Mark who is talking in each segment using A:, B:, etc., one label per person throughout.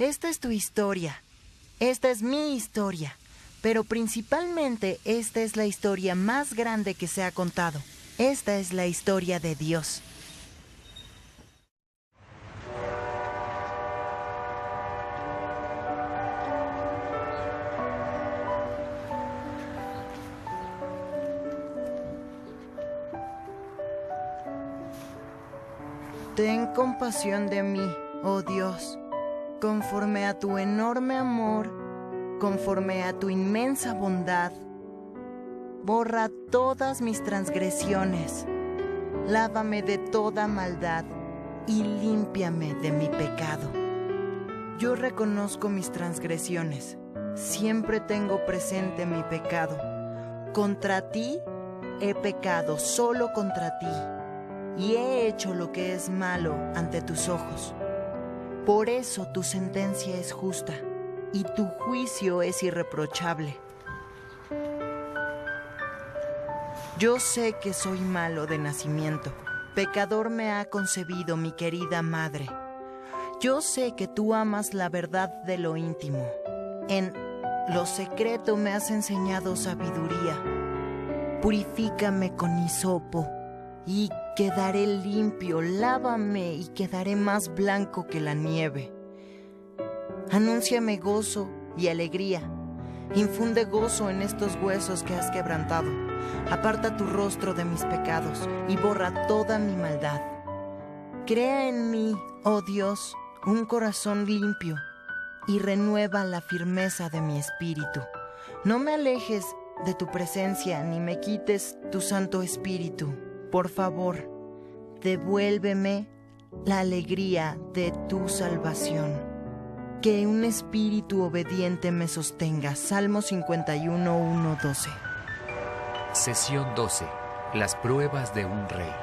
A: Esta es tu historia. Esta es mi historia. Pero principalmente esta es la historia más grande que se ha contado. Esta es la historia de Dios. Ten compasión de mí, oh Dios, conforme a tu enorme amor, conforme a tu inmensa bondad. Borra todas mis transgresiones, lávame de toda maldad y límpiame de mi pecado. Yo reconozco mis transgresiones, siempre tengo presente mi pecado. Contra ti he pecado, solo contra ti. Y he hecho lo que es malo ante tus ojos. Por eso tu sentencia es justa y tu juicio es irreprochable. Yo sé que soy malo de nacimiento. Pecador me ha concebido mi querida madre. Yo sé que tú amas la verdad de lo íntimo. En lo secreto me has enseñado sabiduría. Purifícame con hisopo y quedaré limpio, lávame y quedaré más blanco que la nieve. Anúnciame gozo y alegría. Infunde gozo en estos huesos que has quebrantado. Aparta tu rostro de mis pecados y borra toda mi maldad. Crea en mí, oh Dios, un corazón limpio y renueva la firmeza de mi espíritu. No me alejes de tu presencia ni me quites tu Santo Espíritu. Por favor, devuélveme la alegría de tu salvación. Que un espíritu obediente me sostenga. Salmo 51, 1, 12.
B: Sesión 12. Las pruebas de un rey.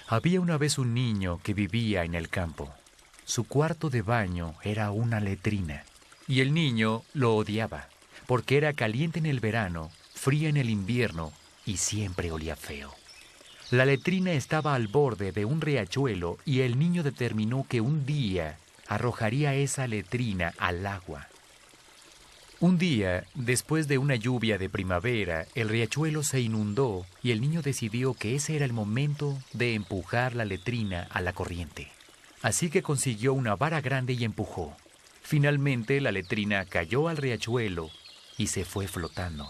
B: Había una vez un niño que vivía en el campo. Su cuarto de baño era una letrina. Y el niño lo odiaba, porque era caliente en el verano, fría en el invierno y siempre olía feo. La letrina estaba al borde de un riachuelo y el niño determinó que un día arrojaría esa letrina al agua. Un día, después de una lluvia de primavera, el riachuelo se inundó y el niño decidió que ese era el momento de empujar la letrina a la corriente. Así que consiguió una vara grande y empujó. Finalmente la letrina cayó al riachuelo y se fue flotando.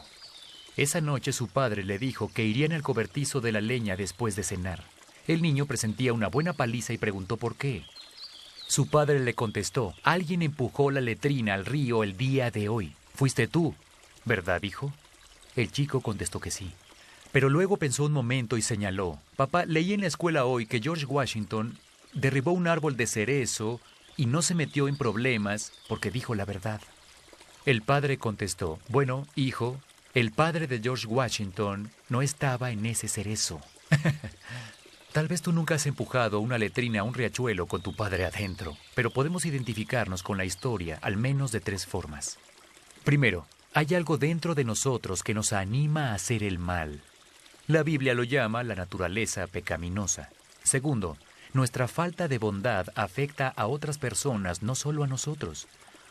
B: Esa noche su padre le dijo que iría en el cobertizo de la leña después de cenar. El niño presentía una buena paliza y preguntó por qué. Su padre le contestó: alguien empujó la letrina al río el día de hoy. Fuiste tú, ¿verdad, hijo? El chico contestó que sí. Pero luego pensó un momento y señaló: papá, leí en la escuela hoy que George Washington derribó un árbol de cerezo y no se metió en problemas porque dijo la verdad. El padre contestó: bueno, hijo, el padre de George Washington no estaba en ese cerezo. Tal vez tú nunca has empujado una letrina a un riachuelo con tu padre adentro, pero podemos identificarnos con la historia al menos de 3 formas. Primero, hay algo dentro de nosotros que nos anima a hacer el mal. La Biblia lo llama la naturaleza pecaminosa. Segundo, nuestra falta de bondad afecta a otras personas, no solo a nosotros.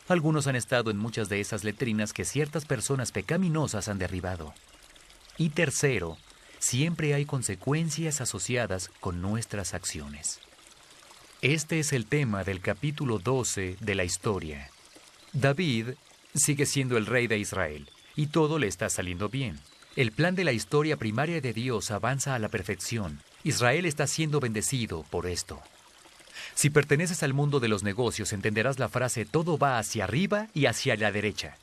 B: Algunos han estado en muchas de esas letrinas que ciertas personas pecaminosas han derribado. Y tercero, siempre hay consecuencias asociadas con nuestras acciones. Este es el tema del capítulo 12 de la historia. David sigue siendo el rey de Israel y todo le está saliendo bien. El plan de la historia primaria de Dios avanza a la perfección. Israel está siendo bendecido por esto. Si perteneces al mundo de los negocios, entenderás la frase todo va hacia arriba y hacia la derecha.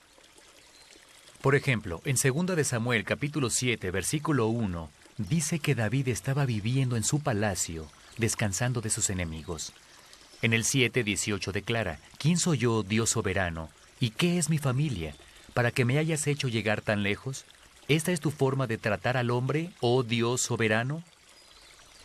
B: Por ejemplo, en 2 de Samuel, capítulo 7, versículo 1, dice que David estaba viviendo en su palacio, descansando de sus enemigos. En el 7:18 declara: ¿quién soy yo, Dios soberano? ¿Y qué es mi familia, para que me hayas hecho llegar tan lejos? ¿Esta es tu forma de tratar al hombre, oh Dios soberano?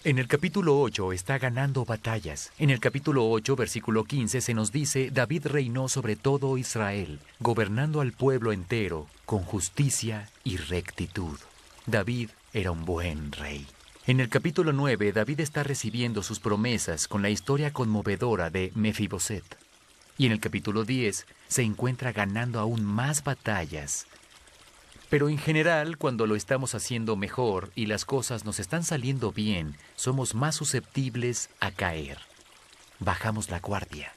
B: En el capítulo 8 está ganando batallas. En el capítulo 8, versículo 15, se nos dice: David reinó sobre todo Israel, gobernando al pueblo entero con justicia y rectitud. David era un buen rey. En el capítulo 9, David está recibiendo sus promesas con la historia conmovedora de Mefiboset. Y en el capítulo 10 se encuentra ganando aún más batallas. Pero en general, cuando lo estamos haciendo mejor y las cosas nos están saliendo bien, somos más susceptibles a caer. Bajamos la guardia.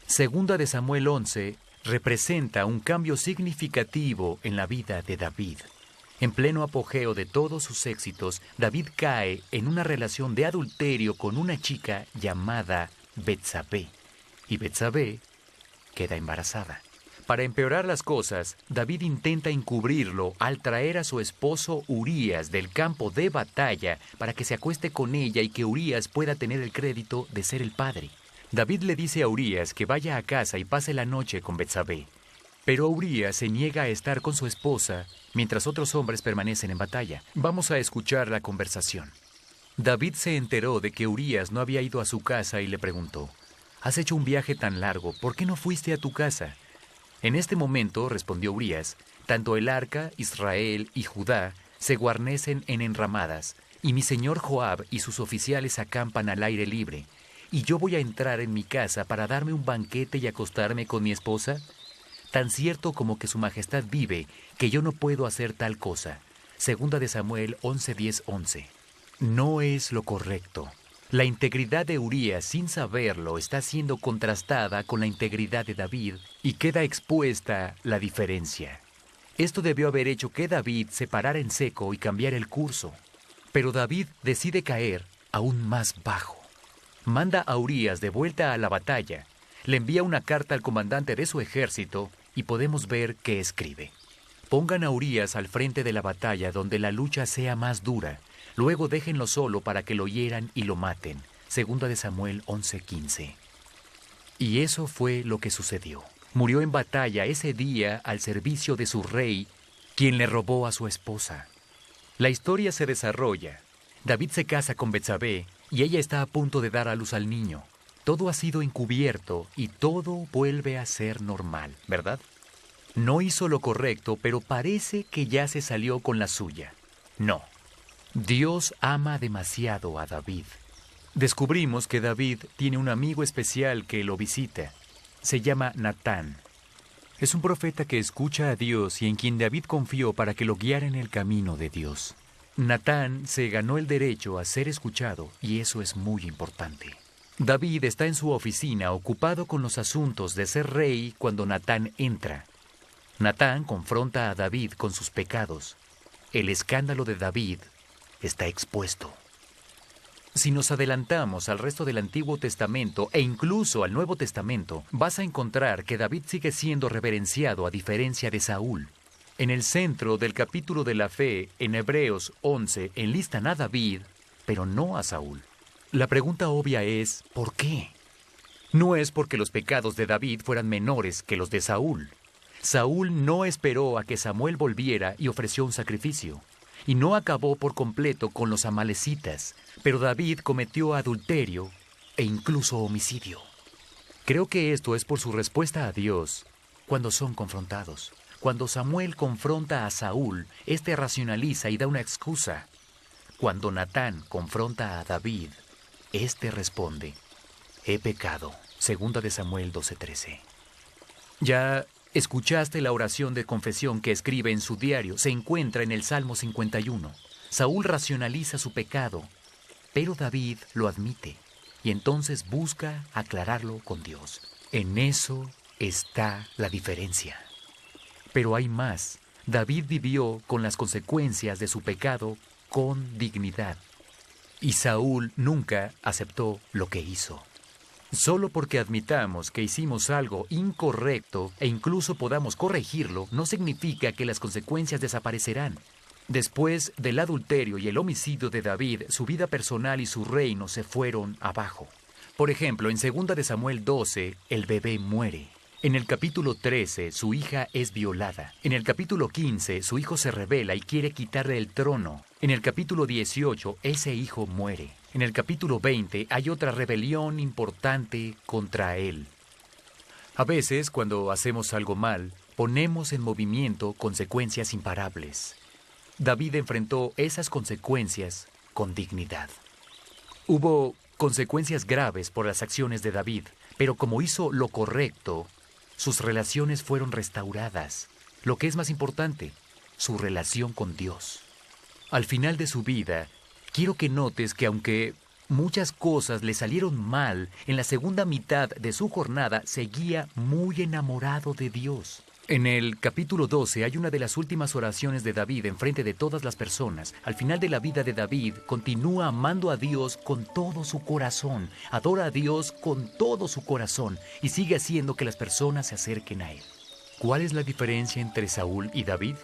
B: Segunda de Samuel 11 representa un cambio significativo en la vida de David. En pleno apogeo de todos sus éxitos, David cae en una relación de adulterio con una chica llamada Betsabé. Y Betsabé queda embarazada. Para empeorar las cosas, David intenta encubrirlo al traer a su esposo Urías del campo de batalla para que se acueste con ella y que Urías pueda tener el crédito de ser el padre. David le dice a Urías que vaya a casa y pase la noche con Betsabé. Pero Urías se niega a estar con su esposa mientras otros hombres permanecen en batalla. Vamos a escuchar la conversación. David se enteró de que Urías no había ido a su casa y le preguntó: «Has hecho un viaje tan largo, ¿por qué no fuiste a tu casa?» En este momento, respondió Urías, tanto el arca, Israel y Judá se guarnecen en enramadas, y mi señor Joab y sus oficiales acampan al aire libre, y yo voy a entrar en mi casa para darme un banquete y acostarme con mi esposa. Tan cierto como que su majestad vive, que yo no puedo hacer tal cosa. Segunda de Samuel 11:10-11. No es lo correcto. La integridad de Urías, sin saberlo, está siendo contrastada con la integridad de David y queda expuesta la diferencia. Esto debió haber hecho que David se parara en seco y cambiara el curso. Pero David decide caer aún más bajo. Manda a Urías de vuelta a la batalla, le envía una carta al comandante de su ejército y podemos ver que escribe: «Pongan a Urías al frente de la batalla donde la lucha sea más dura. Luego déjenlo solo para que lo hieran y lo maten». Segunda de Samuel 11:15. Y eso fue lo que sucedió. Murió en batalla ese día al servicio de su rey, quien le robó a su esposa. La historia se desarrolla. David se casa con Betsabé y ella está a punto de dar a luz al niño. Todo ha sido encubierto y todo vuelve a ser normal, ¿verdad? No hizo lo correcto, pero parece que ya se salió con la suya. No. Dios ama demasiado a David. Descubrimos que David tiene un amigo especial que lo visita. Se llama Natán. Es un profeta que escucha a Dios y en quien David confió para que lo guiara en el camino de Dios. Natán se ganó el derecho a ser escuchado y eso es muy importante. David está en su oficina ocupado con los asuntos de ser rey cuando Natán entra. Natán confronta a David con sus pecados. El escándalo de David está expuesto. Si nos adelantamos al resto del Antiguo Testamento e incluso al Nuevo Testamento, vas a encontrar que David sigue siendo reverenciado a diferencia de Saúl. En el centro del capítulo de la fe, en Hebreos 11, enlistan a David, pero no a Saúl. La pregunta obvia es, ¿por qué? No es porque los pecados de David fueran menores que los de Saúl. Saúl no esperó a que Samuel volviera y ofreció un sacrificio. Y no acabó por completo con los amalecitas, pero David cometió adulterio e incluso homicidio. Creo que esto es por su respuesta a Dios cuando son confrontados. Cuando Samuel confronta a Saúl, éste racionaliza y da una excusa. Cuando Natán confronta a David, éste responde: «He pecado». Segunda de Samuel 12:13. Ya escuchaste la oración de confesión que escribe en su diario. Se encuentra en el Salmo 51. Saúl racionaliza su pecado, pero David lo admite y entonces busca aclararlo con Dios. En eso está la diferencia. Pero hay más. David vivió con las consecuencias de su pecado con dignidad. Y Saúl nunca aceptó lo que hizo. Solo porque admitamos que hicimos algo incorrecto e incluso podamos corregirlo, no significa que las consecuencias desaparecerán. Después del adulterio y el homicidio de David, su vida personal y su reino se fueron abajo. Por ejemplo, en 2 de Samuel 12, el bebé muere. En el capítulo 13, su hija es violada. En el capítulo 15, su hijo se rebela y quiere quitarle el trono. En el capítulo 18, ese hijo muere. En el capítulo 20, hay otra rebelión importante contra él. A veces, cuando hacemos algo mal, ponemos en movimiento consecuencias imparables. David enfrentó esas consecuencias con dignidad. Hubo consecuencias graves por las acciones de David, pero como hizo lo correcto, sus relaciones fueron restauradas. Lo que es más importante, su relación con Dios. Al final de su vida, quiero que notes que aunque muchas cosas le salieron mal, en la segunda mitad de su jornada seguía muy enamorado de Dios. En el capítulo 12 hay una de las últimas oraciones de David en frente de todas las personas. Al final de la vida de David, continúa amando a Dios con todo su corazón, adora a Dios con todo su corazón y sigue haciendo que las personas se acerquen a Él. ¿Cuál es la diferencia entre Saúl y David?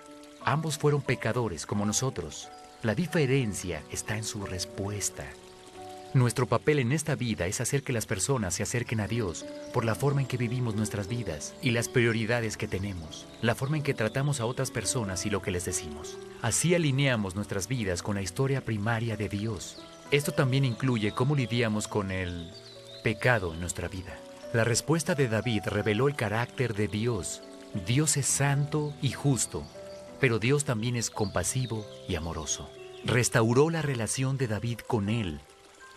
B: Ambos fueron pecadores como nosotros. La diferencia está en su respuesta. Nuestro papel en esta vida es hacer que las personas se acerquen a Dios por la forma en que vivimos nuestras vidas y las prioridades que tenemos, la forma en que tratamos a otras personas y lo que les decimos. Así alineamos nuestras vidas con la historia primaria de Dios. Esto también incluye cómo lidiamos con el pecado en nuestra vida. La respuesta de David reveló el carácter de Dios. Dios es santo y justo, pero Dios también es compasivo y amoroso. Restauró la relación de David con Él.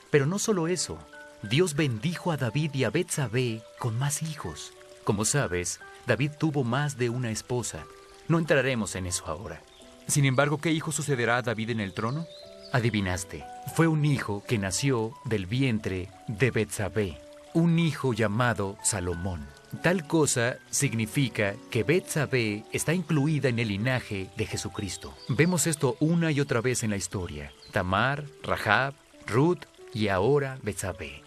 B: Pero no solo eso, Dios bendijo a David y a Betsabé con más hijos. Como sabes, David tuvo más de una esposa. No entraremos en eso ahora.
C: Sin embargo, ¿qué hijo sucederá a David en el trono?
B: Adivinaste, fue un hijo que nació del vientre de Betsabé, un hijo llamado Salomón. Tal cosa significa que Betsabé está incluida en el linaje de Jesucristo. Vemos esto una y otra vez en la historia. Tamar, Rahab, Ruth y ahora Betsabé.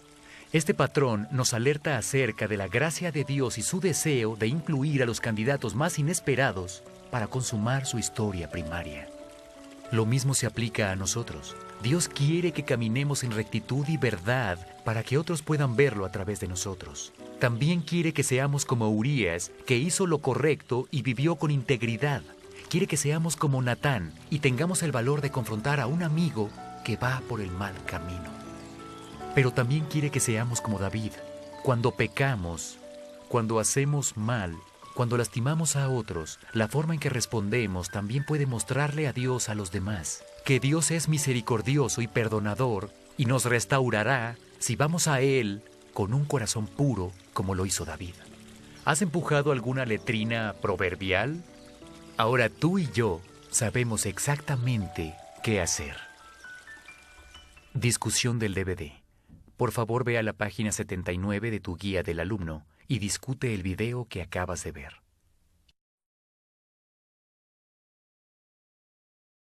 B: Este patrón nos alerta acerca de la gracia de Dios y su deseo de incluir a los candidatos más inesperados para consumar su historia primaria. Lo mismo se aplica a nosotros. Dios quiere que caminemos en rectitud y verdad para que otros puedan verlo a través de nosotros. También quiere que seamos como Urías, que hizo lo correcto y vivió con integridad. Quiere que seamos como Natán y tengamos el valor de confrontar a un amigo que va por el mal camino. Pero también quiere que seamos como David. Cuando pecamos, cuando hacemos mal, cuando lastimamos a otros, la forma en que respondemos también puede mostrarle a Dios a los demás que Dios es misericordioso y perdonador y nos restaurará si vamos a Él con un corazón puro como lo hizo David. ¿Has empujado alguna letrina proverbial? Ahora tú y yo sabemos exactamente qué hacer. Discusión del DVD. Por favor, ve a la página 79 de tu guía del alumno y discute el video que acabas de ver.